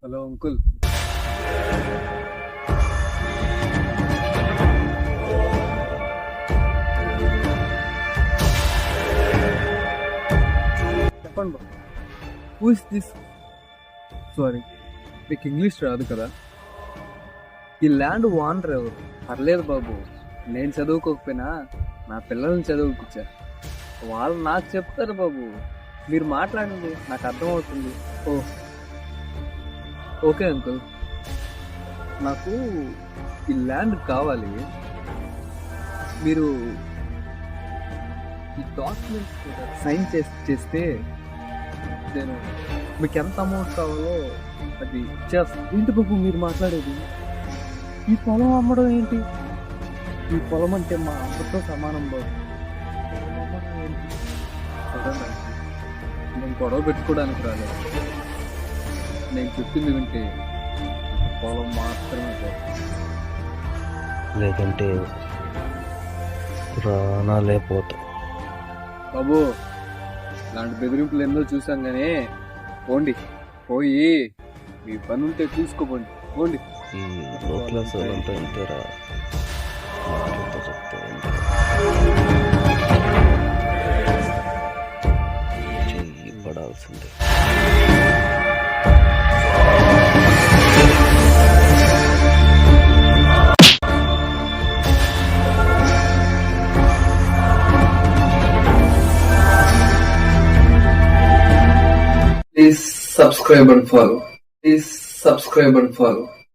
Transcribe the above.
Hello uncle. చెప్పండి బాబు. Who is this? Sorry, మీకు ఇంగ్లీష్ రాదు కదా? ఈ ల్యాండ్ ఓనర్ ఎవరు? పర్లేదు బాబు, నేను చదువుకోకపోయినా నా పిల్లల్ని చదువుకొచ్చా, వాళ్ళు నాకు చెప్తారు బాబు. మీరు మాట్లాడండి, నాకు అర్థమవుతుంది. ఓ ఓకే అంకుల్, నాకు ఈ ల్యాండ్ కావాలి. మీరు ఈ డాక్యుమెంట్స్ సైన్ చేస్తే నేను మీకు ఎంత అమౌంట్ కావాలో అది ఇచ్చేస్తాను. ఏంటి బాబు మీరు మాట్లాడేది? ఈ పొలం అమ్మడం ఏంటి? ఈ పొలం అంటే మా అమ్మతో సమానం బాబు. పొలం అమ్మడం ఏంటి? చూడండి, నేను గొడవ పెట్టుకోవడానికి రాలేదు. నేను చెప్పింది వింటే పొలం మాత్రమే బాబు, లేదంటే ప్రాణాలే పోతాయి బాబు. ఇలాంటి బెదిరింపులు ఎన్నో చూసాం కానీ పోండి, పోయి మీ పని ఉంటే చూసుకోపోండి, పోండి. ఈ లో క్లాస్ వాళ్ళంతా ఇంతేరా, మాటలతో చెప్తే చెయ్యి పడాల్సిందే. Please subscribe and follow. Please subscribe and follow.